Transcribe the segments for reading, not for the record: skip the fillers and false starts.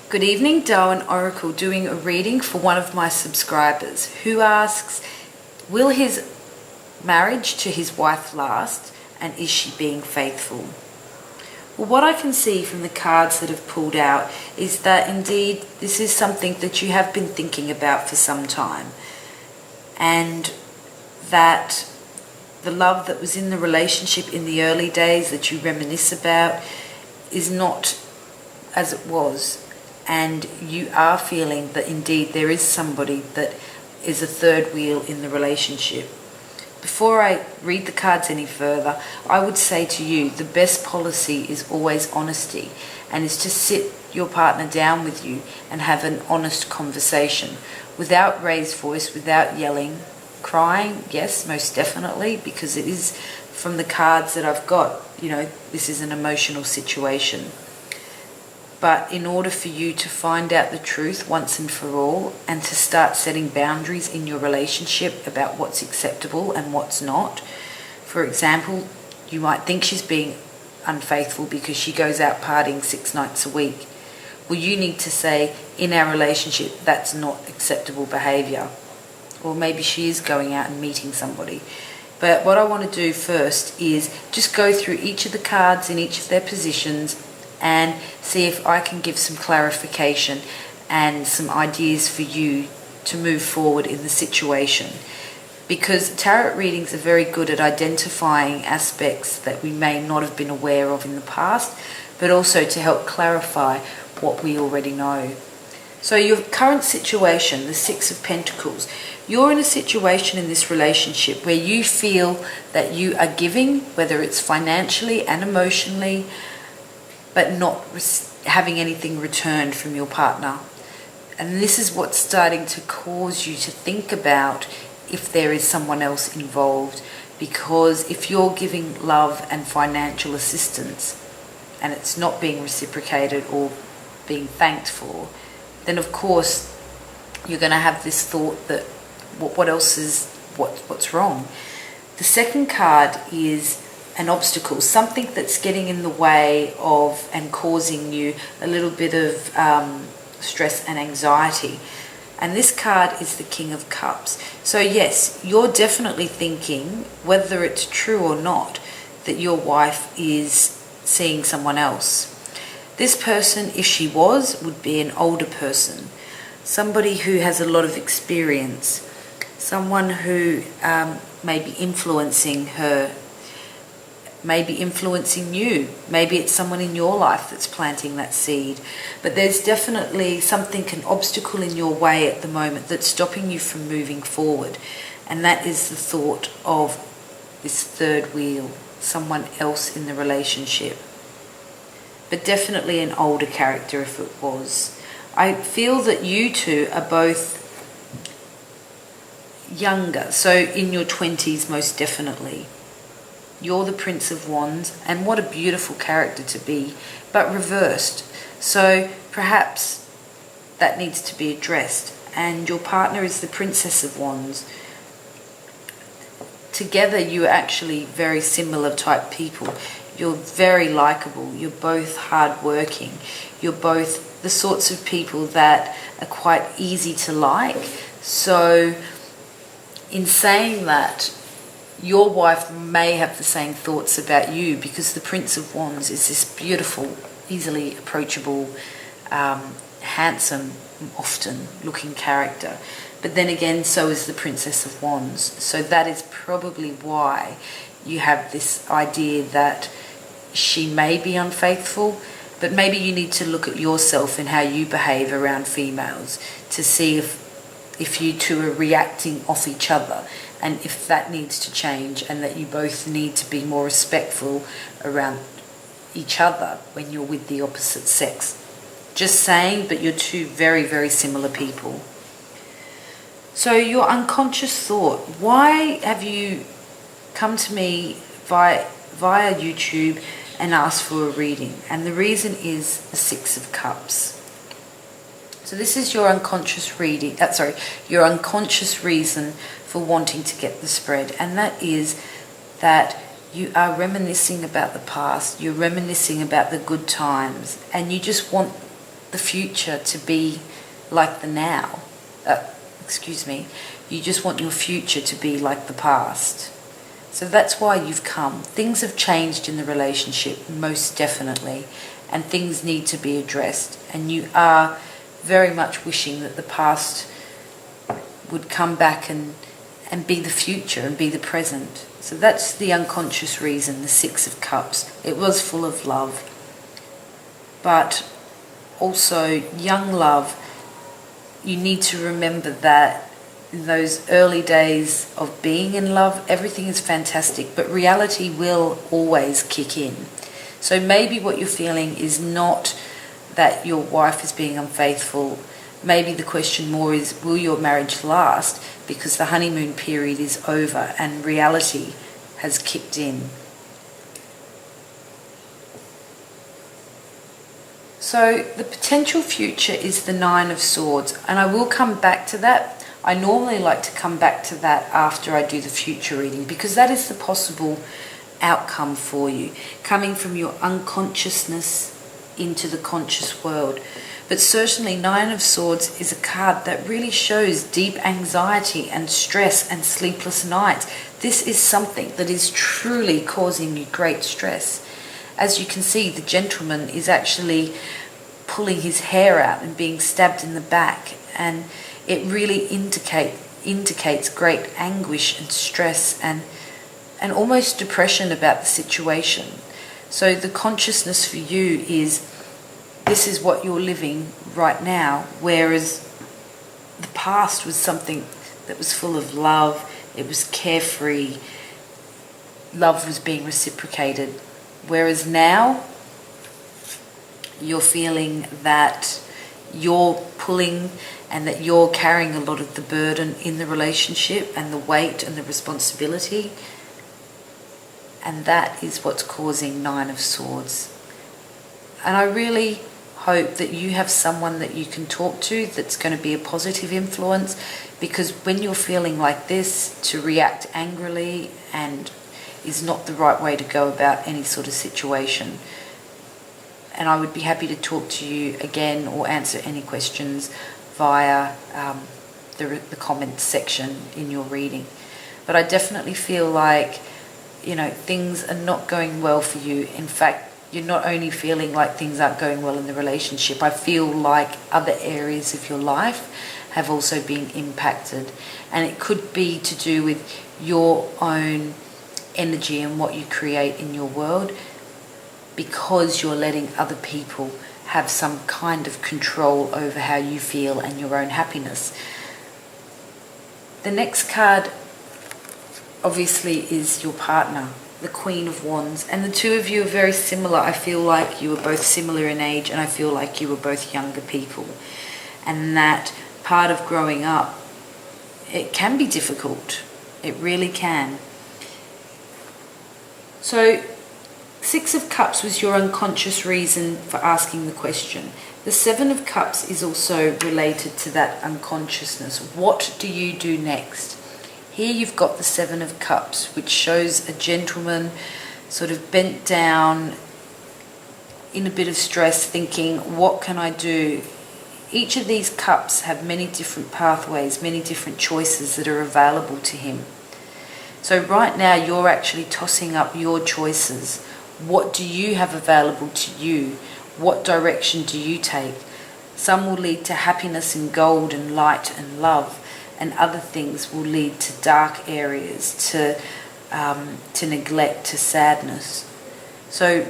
Good evening, Darwin Oracle doing a reading for one of my subscribers who asks, will his marriage to his wife last, and is she being faithful? Well, what I can see from the cards that have pulled out is that indeed this is something that you have been thinking about for some time, and that the love that was in the relationship in the early days that you reminisce about is not as it was, and you are feeling that indeed there is somebody that is a third wheel in the relationship. Before I read the cards any further, I would say to you, the best policy is always honesty, and is to sit your partner down with you and have an honest conversation without raised voice, without yelling. Crying, yes, most definitely, because it is from the cards that I've got, this is an emotional situation. But in order for you to find out the truth once and for all, and to start setting boundaries in your relationship about what's acceptable and what's not. For example, you might think she's being unfaithful because she goes out partying 6 nights a week. Well, you need to say, in our relationship, that's not acceptable behaviour. Or maybe she is going out and meeting somebody. But what I want to do first is just go through each of the cards in each of their positions and see if I can give some clarification and some ideas for you to move forward in the situation. Because tarot readings are very good at identifying aspects that we may not have been aware of in the past, but also to help clarify what we already know. So your current situation, the 6 of Pentacles, you're in a situation in this relationship where you feel that you are giving, whether it's financially and emotionally, but not having anything returned from your partner. And this is what's starting to cause you to think about if there is someone else involved. Because if you're giving love and financial assistance and it's not being reciprocated or being thanked for, then of course you're going to have this thought that what else is, what's wrong? The second card is an obstacle, something that's getting in the way of and causing you a little bit of stress and anxiety. And this card is the King of Cups. So yes, you're definitely thinking, whether it's true or not, that your wife is seeing someone else. This person, if she was, would be an older person, somebody who has a lot of experience, someone who may be influencing her, maybe influencing you. Maybe it's someone in your life that's planting that seed. But there's definitely something, an obstacle in your way at the moment that's stopping you from moving forward. And that is the thought of this third wheel, someone else in the relationship. But definitely an older character if it was. I feel that you two are both younger, so in your 20s most definitely. You're the Prince of Wands, and what a beautiful character to be, but reversed. So perhaps that needs to be addressed. And your partner is the Princess of Wands. Together you are actually very similar type people. You're very likable. You're both hardworking. You're both the sorts of people that are quite easy to like. So in saying that, your wife may have the same thoughts about you, because the Prince of Wands is this beautiful, easily approachable, handsome, often looking character. But then again, so is the Princess of Wands. So that is probably why you have this idea that she may be unfaithful, but maybe you need to look at yourself and how you behave around females to see if you two are reacting off each other, and if that needs to change, and that you both need to be more respectful around each other when you're with the opposite sex. Just saying, but you're two very, very similar people. So your unconscious thought, why have you come to me via YouTube and asked for a reading? And the reason is the 6 of Cups. So this is your unconscious reading, your unconscious reason for wanting to get the spread, and that is that you are reminiscing about the past, you're reminiscing about the good times, and you just want the future to be like the now. You just want your future to be like the past. So that's why you've come. Things have changed in the relationship, most definitely, and things need to be addressed. And you are very much wishing that the past would come back and be the future and be the present. So that's the unconscious reason, the Six of Cups. It was full of love. But also, young love, you need to remember that in those early days of being in love, everything is fantastic, but reality will always kick in. So maybe what you're feeling is not that your wife is being unfaithful. Maybe the question more is, will your marriage last? Because the honeymoon period is over and reality has kicked in. So the potential future is the Nine of Swords, and I will come back to that. I normally like to come back to that after I do the future reading, because that is the possible outcome for you, coming from your unconsciousness into the conscious world. But certainly Nine of Swords is a card that really shows deep anxiety and stress and sleepless nights. This is something that is truly causing you great stress. As you can see, the gentleman is actually pulling his hair out and being stabbed in the back, and it really indicates great anguish and stress and almost depression about the situation. So the consciousness for you is, this is what you're living right now, whereas the past was something that was full of love, it was carefree, love was being reciprocated. Whereas now, you're feeling that you're pulling and that you're carrying a lot of the burden in the relationship and the weight and the responsibility. And that is what's causing Nine of Swords. And I really hope that you have someone that you can talk to that's going to be a positive influence, because when you're feeling like this, to react angrily and is not the right way to go about any sort of situation. And I would be happy to talk to you again or answer any questions via the comments section in your reading. But I definitely feel like, things are not going well for you. In fact, you're not only feeling like things aren't going well in the relationship, I feel like other areas of your life have also been impacted. And it could be to do with your own energy and what you create in your world, because you're letting other people have some kind of control over how you feel and your own happiness. The next card obviously is your partner, the Queen of Wands, and the two of you are very similar. I feel like you are both similar in age, and I feel like you are both younger people, and that part of growing up, it can be difficult. It really can. So Six of Cups was your unconscious reason for asking the question. The Seven of Cups is also related to that unconsciousness. What do you do next? Here you've got the Seven of Cups, which shows a gentleman sort of bent down in a bit of stress, thinking, what can I do? Each of these cups have many different pathways, many different choices that are available to him. So right now you're actually tossing up your choices. What do you have available to you? What direction do you take? Some will lead to happiness and gold and light and love, and other things will lead to dark areas, to neglect, to sadness. So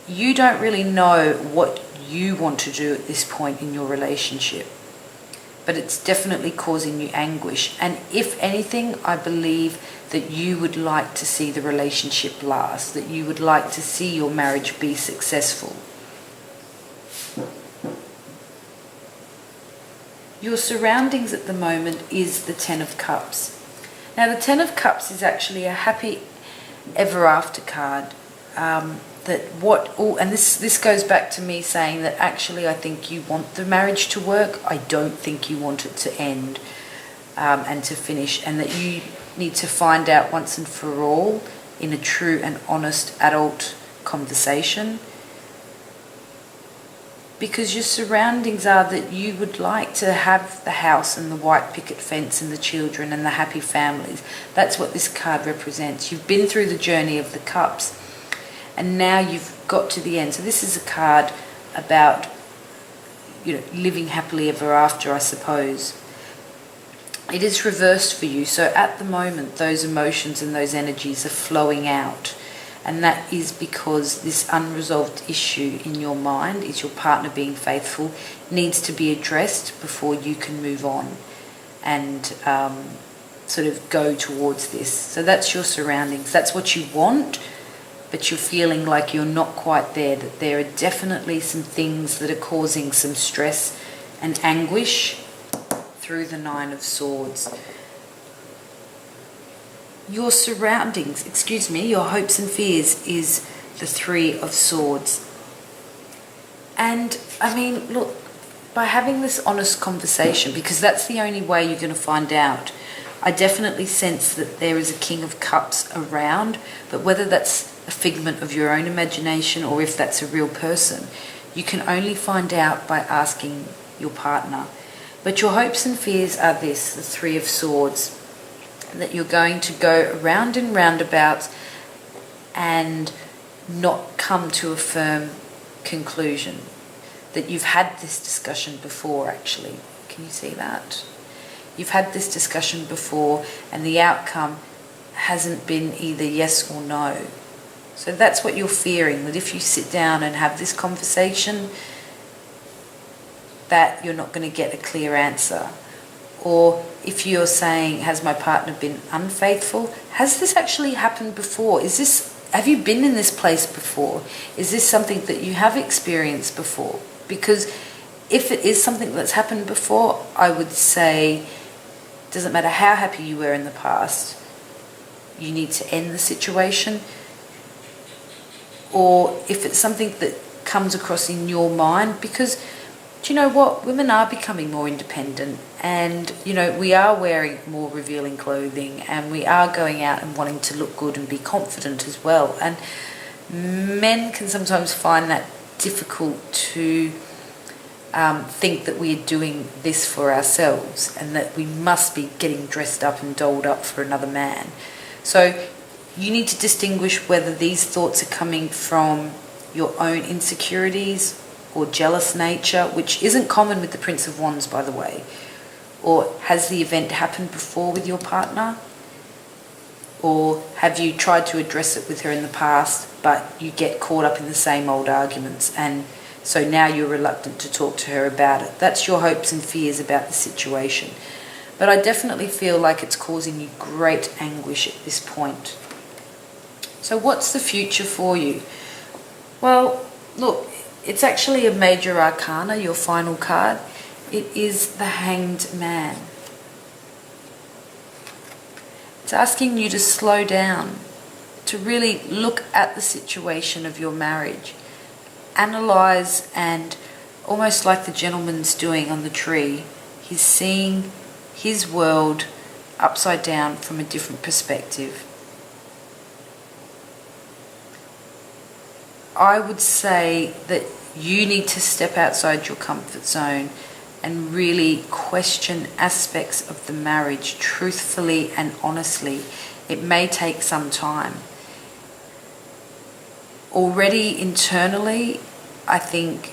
you don't really know what you want to do at this point in your relationship, but it's definitely causing you anguish. And if anything, I believe that you would like to see the relationship last, that you would like to see your marriage be successful. Your surroundings at the moment is the Ten of Cups. Now the Ten of Cups is actually a happy ever after card. This goes back to me saying that actually I think you want the marriage to work. I don't think you want it to end and to finish, and that you need to find out once and for all in a true and honest adult conversation because your surroundings are that you would like to have the house and the white picket fence and the children and the happy families. That's what this card represents. You've been through the journey of the cups and now you've got to the end. So this is a card about, living happily ever after, I suppose. It is reversed for you. So at the moment, those emotions and those energies are flowing out. And that is because this unresolved issue in your mind, is your partner being faithful, needs to be addressed before you can move on and sort of go towards this. So that's your surroundings. That's what you want, but you're feeling like you're not quite there, that there are definitely some things that are causing some stress and anguish through the Nine of Swords. Your surroundings, your hopes and fears is the Three of Swords. And look, by having this honest conversation, because that's the only way you're going to find out, I definitely sense that there is a King of Cups around, but whether that's a figment of your own imagination or if that's a real person, you can only find out by asking your partner. But your hopes and fears are this, the Three of Swords, that you're going to go around and roundabouts and not come to a firm conclusion. That you've had this discussion before, actually. Can you see that? You've had this discussion before and the outcome hasn't been either yes or no. So that's what you're fearing, that if you sit down and have this conversation, that you're not going to get a clear answer. Or if you're saying, has my partner been unfaithful? Has this actually happened before? Have you been in this place before? Is this something that you have experienced before? Because if it is something that's happened before, I would say, doesn't matter how happy you were in the past, you need to end the situation. Or if it's something that comes across in your mind, because do you know what? Women are becoming more independent and, we are wearing more revealing clothing and we are going out and wanting to look good and be confident as well. And men can sometimes find that difficult to think that we're doing this for ourselves and that we must be getting dressed up and dolled up for another man. So you need to distinguish whether these thoughts are coming from your own insecurities or jealous nature, which isn't common with the Prince of Wands, by the way. Or has the event happened before with your partner? Or have you tried to address it with her in the past, but you get caught up in the same old arguments, and so now you're reluctant to talk to her about it? That's your hopes and fears about the situation. But I definitely feel like it's causing you great anguish at this point. So what's the future for you? Well, look, it's actually a major arcana, your final card. It is the Hanged Man. It's asking you to slow down, to really look at the situation of your marriage, analyze, and almost like the gentleman's doing on the tree, he's seeing his world upside down from a different perspective. I would say that you need to step outside your comfort zone and really question aspects of the marriage truthfully and honestly. It may take some time. Already internally, I think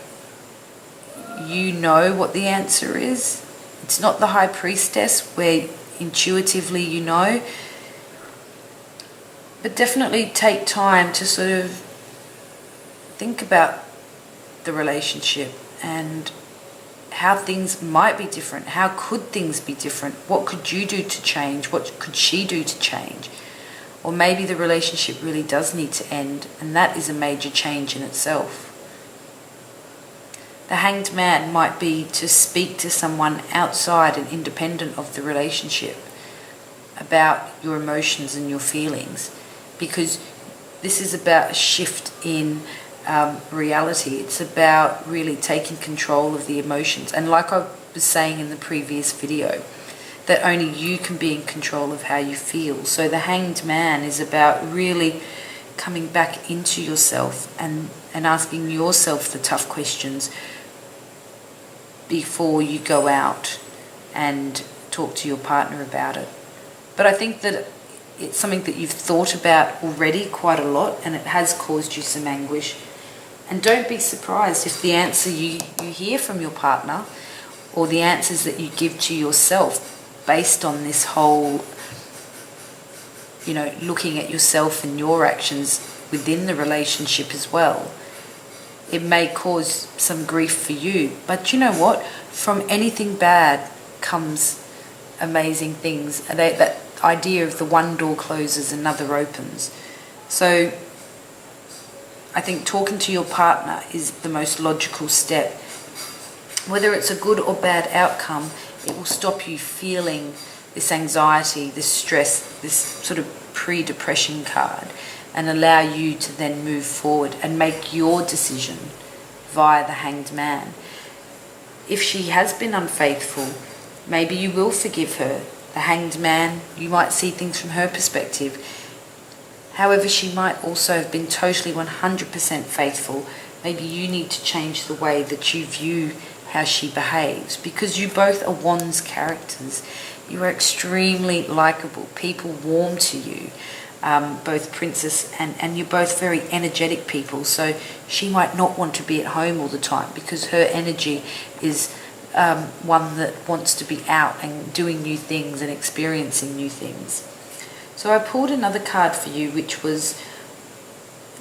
you know what the answer is. It's not the High Priestess where intuitively you know, but definitely take time to sort of think about the relationship and how things might be different. How could things be different? What could you do to change? What could she do to change? Or maybe the relationship really does need to end, and that is a major change in itself. The Hanged Man might be to speak to someone outside and independent of the relationship about your emotions and your feelings, because this is about a shift in reality. It's about really taking control of the emotions. And like I was saying in the previous video, that only you can be in control of how you feel. So the Hanged Man is about really coming back into yourself and asking yourself the tough questions. before you go out and talk to your partner about it. But I think that it's something that you've thought about already quite a lot, and it has caused you some anguish. And don't be surprised if the answer you hear from your partner, or the answers that you give to yourself based on this whole, looking at yourself and your actions within the relationship as well, it may cause some grief for you. But you know what? From anything bad comes amazing things. That idea of the one door closes, another opens. So I think talking to your partner is the most logical step. Whether it's a good or bad outcome, it will stop you feeling this anxiety, this stress, this sort of pre-depression card, and allow you to then move forward and make your decision via the Hanged Man. If she has been unfaithful, maybe you will forgive her. The Hanged Man, you might see things from her perspective. However, she might also have been totally 100% faithful. Maybe you need to change the way that you view how she behaves, because you both are Wands characters. You are extremely likeable. People warm to you, both Princess and you're both very energetic people. So she might not want to be at home all the time because her energy is one that wants to be out and doing new things and experiencing new things. So I pulled another card for you, which was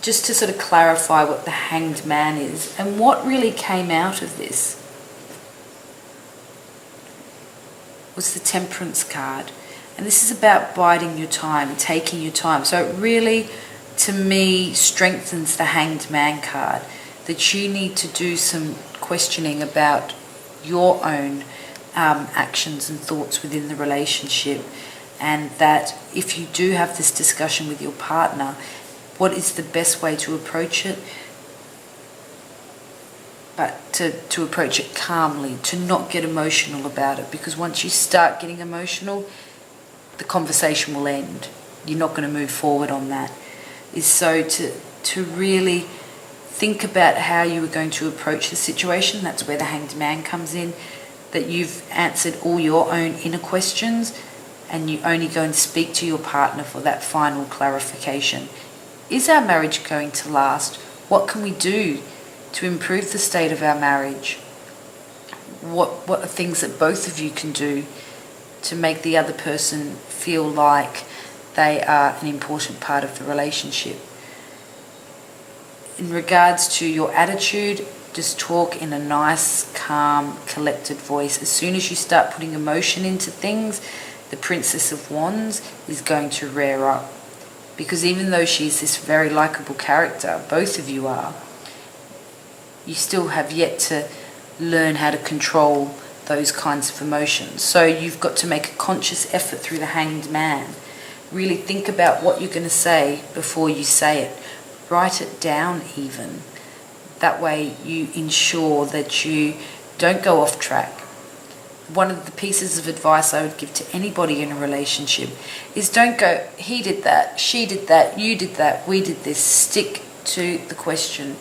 just to sort of clarify what the Hanged Man is and what really came out of this was the Temperance card. And this is about biding your time, taking your time. So it really, to me, strengthens the Hanged Man card, that you need to do some questioning about your own actions and thoughts within the relationship, and that if you do have this discussion with your partner, what is the best way to approach it? But to approach it calmly, to not get emotional about it, because once you start getting emotional, the conversation will end. You're not going to move forward on that. Is so to really think about how you are going to approach the situation. That's where the Hanged Man comes in, that you've answered all your own inner questions and you only go and speak to your partner for that final clarification. Is our marriage going to last? What can we do to improve the state of our marriage? What are things that both of you can do to make the other person feel like they are an important part of the relationship? In regards to your attitude, just talk in a nice, calm, collected voice. As soon as you start putting emotion into things, the Princess of Wands is going to rear up. Because even though she's this very likable character, both of you are, you still have yet to learn how to control those kinds of emotions. So you've got to make a conscious effort through the Hanged Man. Really think about what you're going to say before you say it. Write it down even. That way you ensure that you don't go off track. One of the pieces of advice I would give to anybody in a relationship is don't go, he did that, she did that, you did that, we did this. Stick to the question.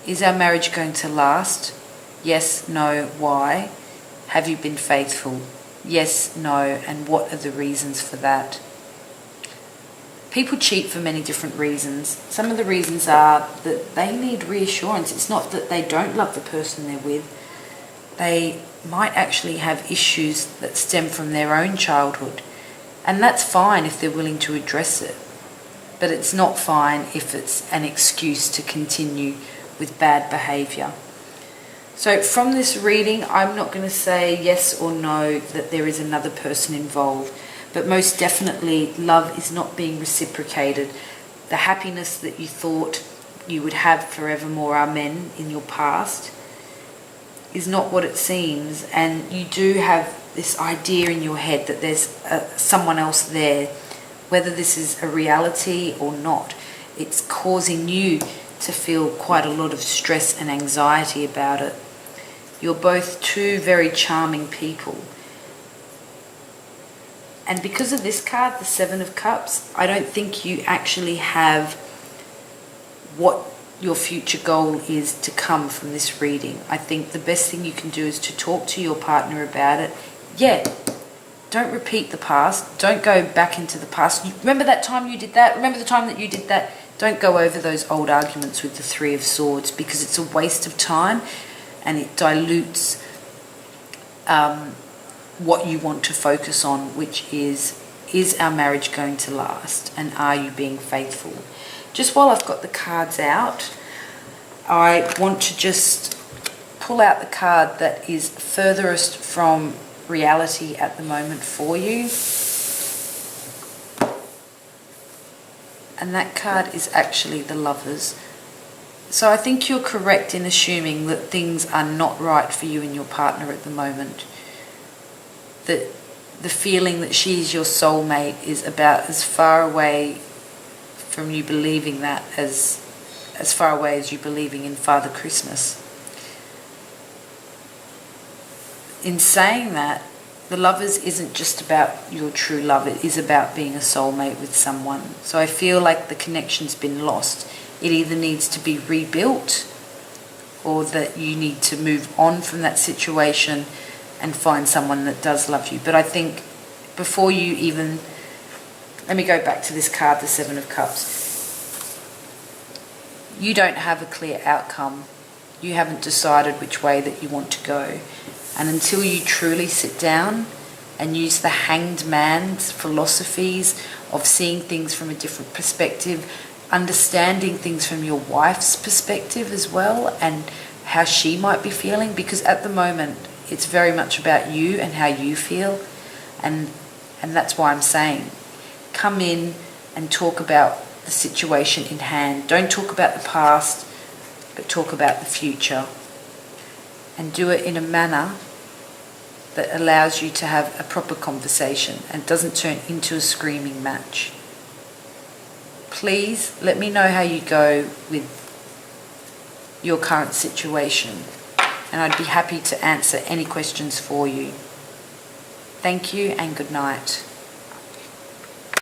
Is our marriage going to last? Yes, no, why? Have you been faithful? Yes, no, and what are the reasons for that? People cheat for many different reasons. Some of the reasons are that they need reassurance. It's not that they don't love the person they're with. They might actually have issues that stem from their own childhood. And that's fine if they're willing to address it. But it's not fine if it's an excuse to continue with bad behaviour. So from this reading, I'm not going to say yes or no that there is another person involved. But most definitely, love is not being reciprocated. The happiness that you thought you would have forevermore, amen, in your past is not what it seems. And you do have this idea in your head that there's someone else there. Whether this is a reality or not, it's causing you to feel quite a lot of stress and anxiety about it. You're both two very charming people. And because of this card, the Seven of Cups, I don't think you actually have what your future goal is to come from this reading. I think the best thing you can do is to talk to your partner about it. Yeah, don't repeat the past. Don't go back into the past. Remember that time you did that? Remember the time that you did that? Don't go over those old arguments with the Three of Swords, because it's a waste of time and it dilutes what you want to focus on, which is our marriage going to last, and are you being faithful? Just while I've got the cards out, I want to just pull out the card that is furthest from reality at the moment for you. And that card is actually the Lovers. So I think you're correct in assuming that things are not right for you and your partner at the moment. That the feeling that she's your soulmate is about as far away from you believing that as far away as you believing in Father Christmas. In saying that, the Lovers isn't just about your true love, it is about being a soulmate with someone. So I feel like the connection's been lost. It either needs to be rebuilt, or that you need to move on from that situation and find someone that does love you. But I think before you even... Let me go back to this card, the Seven of Cups. You don't have a clear outcome. You haven't decided which way that you want to go. And until you truly sit down and use the Hanged Man's philosophies of seeing things from a different perspective, understanding things from your wife's perspective as well, and how she might be feeling, because at the moment it's very much about you and how you feel, and that's why I'm saying come in and talk about the situation in hand. Don't talk about the past, but talk about the future, and do it in a manner that allows you to have a proper conversation and doesn't turn into a screaming match. Please let me know how you go with your current situation, and I'd be happy to answer any questions for you. Thank you and good night.